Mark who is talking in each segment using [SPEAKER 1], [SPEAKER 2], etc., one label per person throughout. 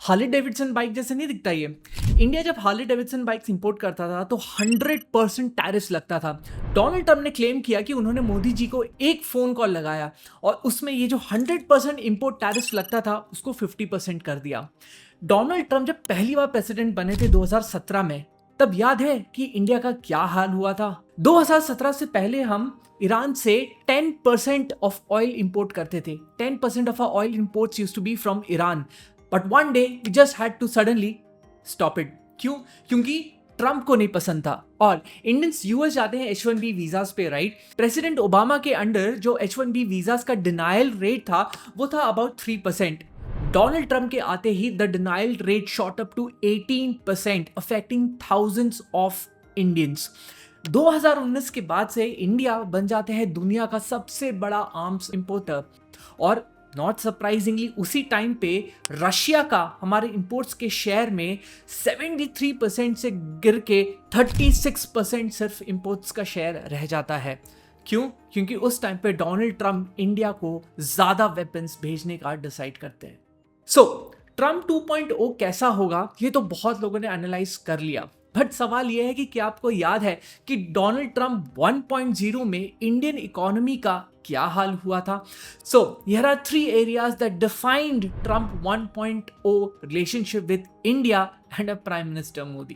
[SPEAKER 1] Harley Davidson bike जैसे नहीं दिखता ये। इंडिया जब हार्ले डेविडसन बाइक्स इंपोर्ट करता था तो 100% टैरिफ लगता था। डोनाल्ड ट्रम्प ने क्लेम किया कि उन्होंने मोदी जी को एक फोन कॉल लगाया और उसमें ये जो 100% इंपोर्ट टैरिफ लगता था उसको 50% कर दिया। डोनाल्ड ट्रम्प जब पहली बार प्रेसिडेंट बने थे 2017 में, तब याद है कि इंडिया का क्या हाल हुआ था। 2017 से पहले हम ईरान से 10% ऑफ ऑयल इंपोर्ट करते थे। 10% of our oil imports used to be from Iran, but one day we just had to suddenly stop it. क्यों? क्योंकि ट्रम्प को नहीं पसंद था और इंडियंस यूएस जाते हैं H1B वीजास पे, राइट। प्रेसिडेंट ओबामा के अंडर जो H1B वीजास का डिनायल रेट था वो था अबाउट 3%। डोनाल्ड ट्रम्प के आते ही the denial rate shot up to 18%, affecting thousands of Indians. 2019 के बाद से इंडिया बन जाते हैं दुनिया का सबसे बड़ा आर्म्स इंपोर्टर और नॉट सरप्राइजिंगली उसी टाइम पे रशिया का हमारे इंपोर्ट्स के शेयर में 73% से गिर के 36% सिर्फ इंपोर्ट्स का शेयर रह जाता है। क्यों? क्योंकि उस टाइम पे डोनाल्ड ट्रम्प इंडिया को ज्यादा वेपन्स भेजने का डिसाइड करते हैं। सो ट्रम्प 2.0 कैसा होगा ये तो बहुत लोगों ने एनालाइज कर लिया, बट सवाल यह है कि क्या आपको याद है कि डोनाल्ड ट्रम्प 1.0 में इंडियन इकोनॉमी का क्या हाल हुआ था? So here are 3 areas that defined Trump 1.0 relationship with India and a prime minister Modi.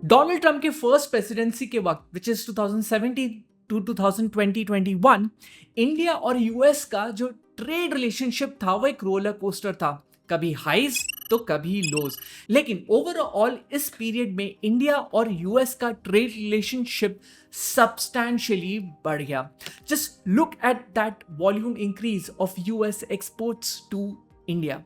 [SPEAKER 1] Donald Trump के फर्स्ट प्रेसिडेंसी के वक्त, विच इज 2017 टू 2020-21, इंडिया और यूएस का जो ट्रेड रिलेशनशिप था वो एक रोलर कोस्टर था, कभी हाइज तो कभी लोज। लेकिन ओवरऑल इस पीरियड में इंडिया और यूएस का ट्रेड रिलेशनशिप सब्सटैंशियली बढ़ गया। Just look at that volume increase of US exports to India.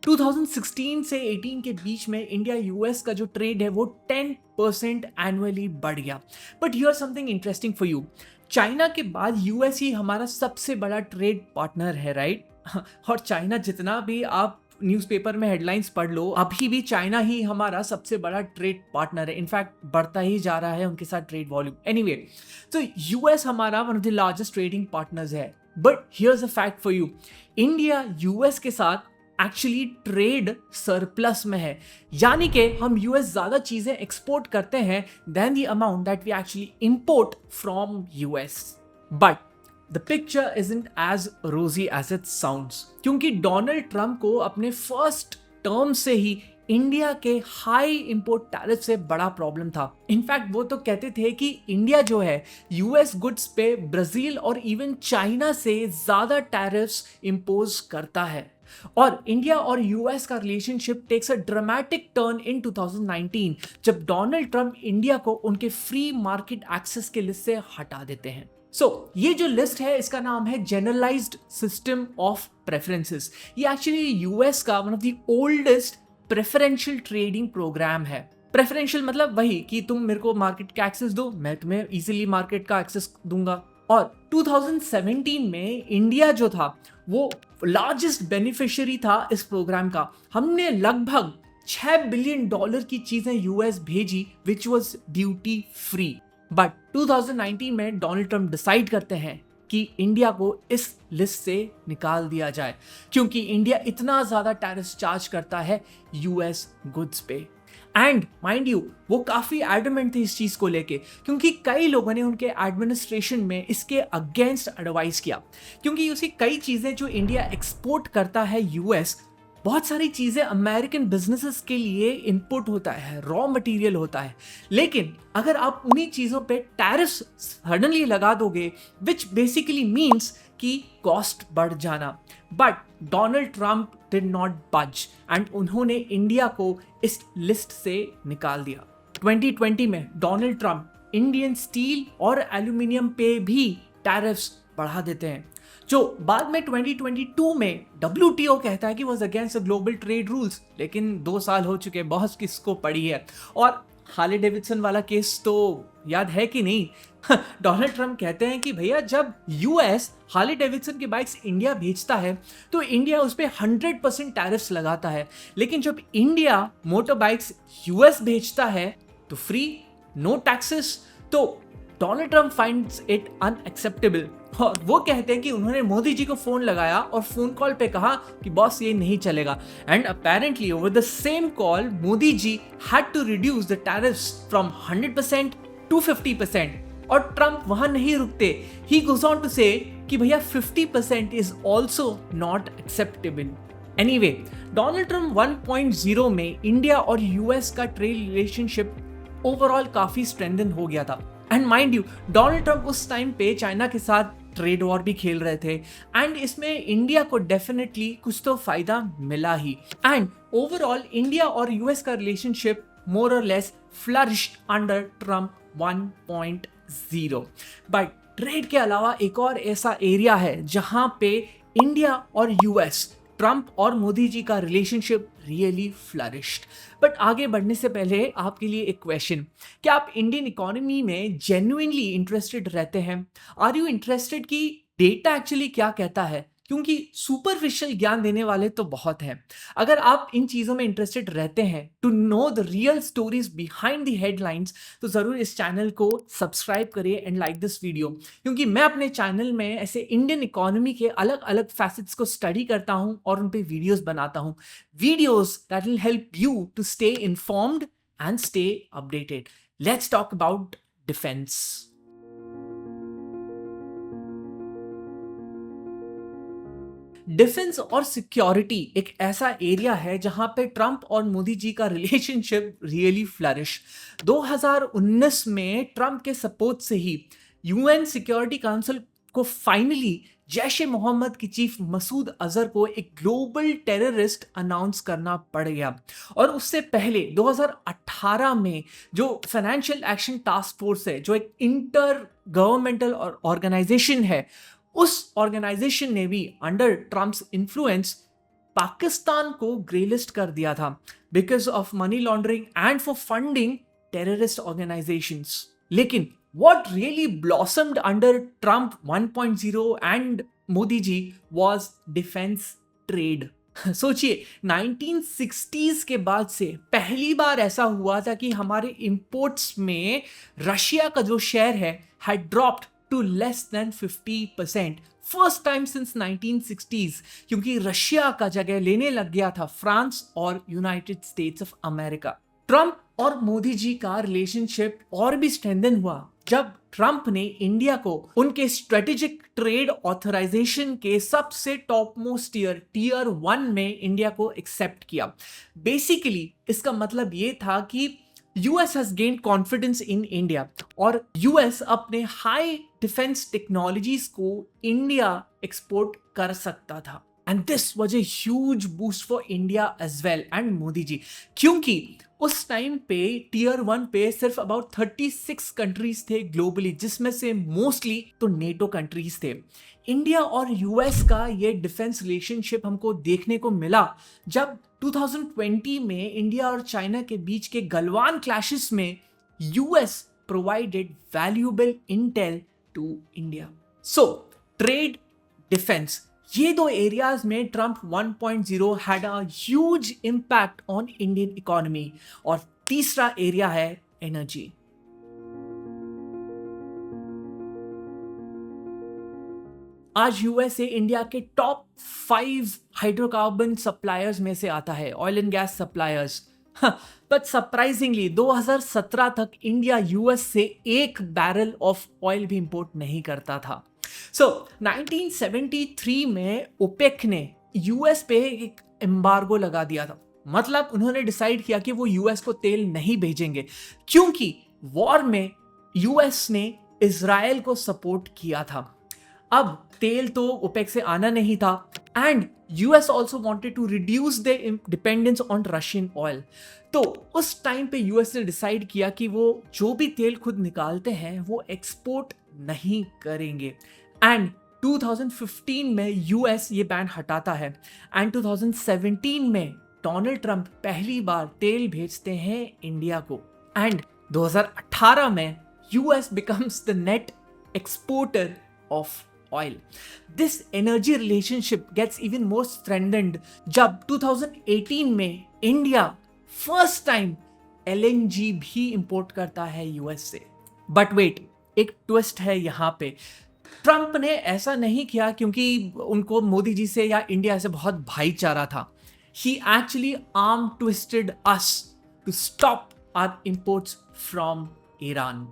[SPEAKER 1] 2016 से 18 के बीच में इंडिया यूएस का जो ट्रेड है वो 10% एनुअली बढ़ गया। But here something interesting for you, China के बाद यूएस ही हमारा सबसे बड़ा ट्रेड पार्टनर है, राइट? और चाइना जितना भी आप न्यूज़पेपर में हेडलाइंस पढ़ लो, अभी भी चाइना ही हमारा सबसे बड़ा ट्रेड पार्टनर है। इनफैक्ट बढ़ता ही जा रहा है उनके साथ ट्रेड वॉल्यूम। एनीवे, तो यूएस हमारा one of the largest trading partners है। But here's a fact for you, India US के साथ एक्चुअली ट्रेड सरप्लस में है, यानी कि हम यूएस ज्यादा चीजें एक्सपोर्ट करते हैं then the amount that we actually import from US. But the picture isn't as rosy as it sounds, क्योंकि डोनाल्ड ट्रम्प को अपने फर्स्ट टर्म से ही इंडिया के हाई इंपोर्ट टैरिफ से बड़ा प्रॉब्लम था। इनफैक्ट वो तो कहते थे कि इंडिया जो है यूएस गुड्स पे ब्राजील और इवन चाइना से ज्यादा टैरिफ्स इंपोज करता है। और इंडिया और यूएस का relationship takes a dramatic turn in 2019 जब डोनाल्ड ट्रम्प इंडिया को उनके फ्री मार्केट एक्सेस के लिस्ट से हटा देते हैं। ये जो लिस्ट है इसका नाम है जनरलाइज्ड सिस्टम ऑफ प्रेफरेंसेस। ये एक्चुअली यूएस का one of the oldest preferential trading program है। प्रेफरेंशियल मतलब वही कि तुम मेरे को मार्केट का एक्सेस दो, मैं तुम्हें इजीली मार्केट का एक्सेस दूंगा। और 2017 में इंडिया जो था वो लार्जेस्ट बेनिफिशियरी था इस प्रोग्राम का। हमने लगभग $6 बिलियन की चीजें यूएस भेजी which was duty free. But 2019 में डोनाल्ड ट्रम्प डिसाइड करते हैं कि इंडिया को इस लिस्ट से निकाल दिया जाए, क्योंकि इंडिया इतना ज्यादा टैरिफ चार्ज करता है यूएस गुड्स पे। एंड माइंड यू, वो काफी एडमेंट थे इस चीज को लेके, क्योंकि कई लोगों ने उनके एडमिनिस्ट्रेशन में इसके अगेंस्ट एडवाइस किया। क्योंकि उसी कई चीजें जो इंडिया एक्सपोर्ट करता है यूएस, बहुत सारी चीजें अमेरिकन बिजनेसेस के लिए इनपुट होता है, रॉ मटेरियल होता है। लेकिन अगर आप उन्हीं चीजों पे टैरिफ सडनली लगा दोगे, विच बेसिकली मीन्स कि कॉस्ट बढ़ जाना। But Donald Trump did not बज एंड उन्होंने इंडिया को इस लिस्ट से निकाल दिया। 2020 में डोनाल्ड ट्रम्प इंडियन स्टील और एल्यूमिनियम पे भी टैरिफ्स बढ़ा देते हैं, जो बाद में 2022 में WTO कहता है कि was against the global trade rules. लेकिन 2 साल हो चुके, बहुत किसको पड़ी है। और हार्ले डेविडसन वाला केस तो याद है कि नहीं? डोनाल्ड ट्रम्प कहते हैं कि भैया जब यूएस हार्ले डेविडसन की बाइक्स इंडिया भेजता है तो इंडिया उस पर 100% टैरिफ्स लगाता है, लेकिन जब इंडिया मोटर बाइक्स यूएस भेजता है तो फ्री, नो टैक्सेस। तो Donald Trump finds it unacceptable और वो कहते हैं कि उन्होंने मोदी जी को फोन लगाया और फोन कॉल पे कहा कि बॉस ये नहीं चलेगा, and apparently over the same call Modi ji had to reduce the tariffs from 100% to 50%। और ट्रम्प वहां नहीं रुकते, ही गोज ऑन टू से कि भैया 50% is also not acceptable. Anyway, Donald Trump 1.0 में इंडिया और यूएस का ट्रेड रिलेशनशिप ओवरऑल काफी स्ट्रेंथन हो गया था। And mind you, Donald Trump उस टाइम पे चाइना के साथ ट्रेड वॉर भी खेल रहे थे, एंड इसमें इंडिया को डेफिनेटली कुछ तो फायदा मिला ही। एंड ओवरऑल इंडिया और यूएस का रिलेशनशिप मोर और less flourished under Trump 1.0। But trade के अलावा एक और ऐसा एरिया है जहां पे इंडिया और यूएस, ट्रम्प और मोदी जी का रिलेशनशिप रियली फ्लरिश्ड। बट आगे बढ़ने से पहले आपके लिए एक क्वेश्चन, क्या आप इंडियन इकोनॉमी में जेन्युइनली इंटरेस्टेड रहते हैं? आर यू इंटरेस्टेड कि डेटा एक्चुअली क्या कहता है? क्योंकि सुपरफिशियल ज्ञान देने वाले तो बहुत हैं। अगर आप इन चीज़ों में इंटरेस्टेड रहते हैं to know the real stories behind the headlines, तो ज़रूर इस चैनल को सब्सक्राइब करिए एंड लाइक दिस वीडियो, क्योंकि मैं अपने चैनल में ऐसे इंडियन इकोनॉमी के अलग अलग फैसेट्स को स्टडी करता हूँ और उन पे वीडियोस बनाता हूँ, videos that will help you to stay informed and stay updated. Let's talk about defence. Defence और सिक्योरिटी एक ऐसा एरिया है जहां पे ट्रम्प और मोदी जी का रिलेशनशिप रियली फ्लरिश। 2019 में ट्रम्प के सपोर्ट से ही यूएन सिक्योरिटी काउंसिल को फाइनली जैश ए मोहम्मद की चीफ मसूद अजहर को एक ग्लोबल टेररिस्ट अनाउंस करना पड़ गया। और उससे पहले 2018 में जो फाइनेंशियल एक्शन टास्क फोर्स है, जो एक इंटर गवर्नमेंटल ऑर्गेनाइजेशन है, उस ऑर्गेनाइजेशन ने भी अंडर ट्रम्प्स इन्फ्लुएंस पाकिस्तान को ग्रे लिस्ट कर दिया था because of money laundering and for funding terrorist organisations. लेकिन what really blossomed under Trump 1.0 and Modi ji was defence trade. सोचिए, 1960s के बाद से पहली बार ऐसा हुआ था कि हमारे इंपोर्ट्स में रशिया का जो शेयर है had dropped to less than 50%, first time since 1960s, क्योंकि रशिया का जगह लेने लग गया था फ्रांस और United states of America. Trump और मोदी जी का रिलेशनशिप और भी स्ट्रेंथन हुआ जब ट्रम्प ने इंडिया को उनके स्ट्रेटेजिक ट्रेड ऑथराइजेशन के सबसे टॉप मोस्ट टीयर 1 में इंडिया को एक्सेप्ट किया। बेसिकली इसका मतलब ये था कि US has gained confidence in India और US अपने हाई डिफेंस टेक्नोलॉजीज को इंडिया एक्सपोर्ट कर सकता था। And this was a huge boost for India as well and Modi ji, क्योंकि उस टाइम पे टीयर 1 पे सिर्फ अबाउट 36 कंट्रीज थे ग्लोबली, जिसमें से मोस्टली तो नेटो कंट्रीज थे। इंडिया और यूएस का ये डिफेंस रिलेशनशिप हमको देखने को मिला जब 2020 में इंडिया और चाइना के बीच के गलवान क्लैशेस में US provided valuable intel to India. So trade, defence, ये दो एरियाज में Trump 1.0 had a huge impact on Indian economy. और तीसरा एरिया है एनर्जी। आज यूएसए इंडिया के टॉप 5 हाइड्रोकार्बन सप्लायर्स में से आता है, oil and gas suppliers. But surprisingly 2017 तक इंडिया यूएस से 1 बैरल ऑफ ऑयल भी इंपोर्ट नहीं करता था। सो 1973 में ओपेक ने यूएस पे एक एम्बार्गो लगा दिया था। मतलब उन्होंने डिसाइड किया कि वो यूएस को तेल नहीं भेजेंगे, क्योंकि वॉर में यूएस ने इजराइल को सपोर्ट किया था। अब तेल तो ओपेक से आना नहीं था, and US also wanted to reduce the dependence on Russian oil. तो उस टाइम पे यूएस ने डिसाइड किया कि वो जो भी तेल खुद निकालते हैं वो एक्सपोर्ट नहीं करेंगे। एंड 2015 में यूएस ये बैन हटाता है, एंड 2017 में डोनाल्ड ट्रंप पहली बार तेल भेजते हैं इंडिया को, एंड 2018 में US becomes the net exporter of oil. This energy relationship gets even more strengthened जब 2018 में इंडिया फर्स्ट टाइम LNG भी इंपोर्ट करता है यूएस से। बट वेट, एक ट्विस्ट है यहाँ पे। ट्रंप ने ऐसा नहीं किया क्योंकि उनको मोदी जी से या इंडिया से बहुत भाईचारा था. He actually arm twisted us to stop our imports from Iran.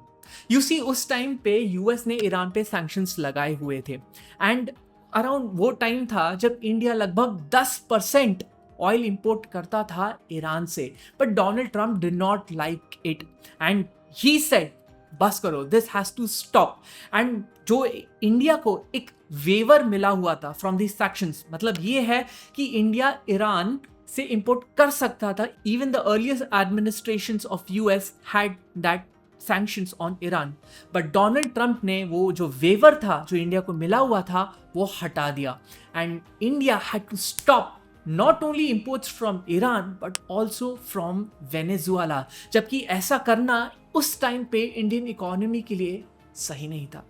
[SPEAKER 1] You see, उस टाइम पे यूएस ने ईरान पे सैंक्शंस लगाए हुए थे एंड अराउंड वो टाइम था जब इंडिया लगभग 10% ऑयल इंपोर्ट करता था ईरान से. But Donald Trump did not like it and he said बस करो, this has to stop. And जो इंडिया को एक वेवर मिला हुआ था फ्रॉम दी सैक्शंस, मतलब ये है कि इंडिया ईरान से इंपोर्ट कर सकता था. Even the earliest administrations of US had that sanctions on Iran. But Donald Trump ने वो जो वेवर था जो इंडिया को मिला हुआ था वो हटा दिया and India had to stop not only imports from Iran but also from Venezuela. जबकि ऐसा करना उस टाइम पे इंडियन इकोनॉमी के लिए सही नहीं था.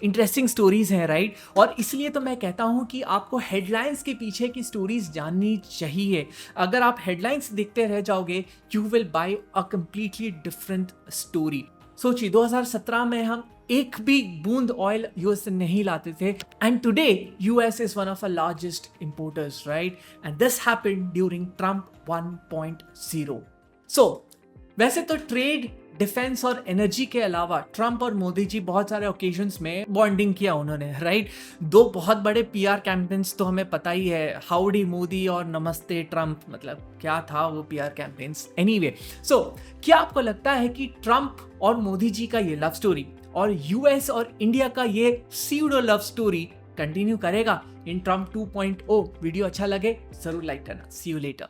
[SPEAKER 1] इंटरेस्टिंग स्टोरीज हैं, राइट? और इसलिए तो मैं कहता हूँ कि आपको हेडलाइंस के पीछे की स्टोरीज जाननी चाहिए. अगर आप हेडलाइंस देखते रह जाओगे you will buy a completely different story. सोचिए 2017 में हम एक भी बूंद ऑयल यूएस से नहीं लाते थे and today US is one of the largest importers, right? And this happened during Trump 1.0. सो वैसे तो ट्रेड, डिफेंस और एनर्जी के अलावा ट्रंप और मोदी जी बहुत सारे ओकेजन्स में बॉन्डिंग किया उन्होंने, राइट? दो बहुत बड़े पीआर कैंपेन्स तो हमें पता ही है, हाउडी मोदी और नमस्ते ट्रंप. मतलब क्या था वो पीआर कैंपेन्स. एनीवे, सो क्या आपको लगता है कि ट्रंप और मोदी जी का ये लव स्टोरी और यूएस और इंडिया का ये सीडो लव स्टोरी कंटिन्यू करेगा इन ट्रंप 2.0? वीडियो अच्छा लगे जरूर लाइक करना. सी यू लेटर.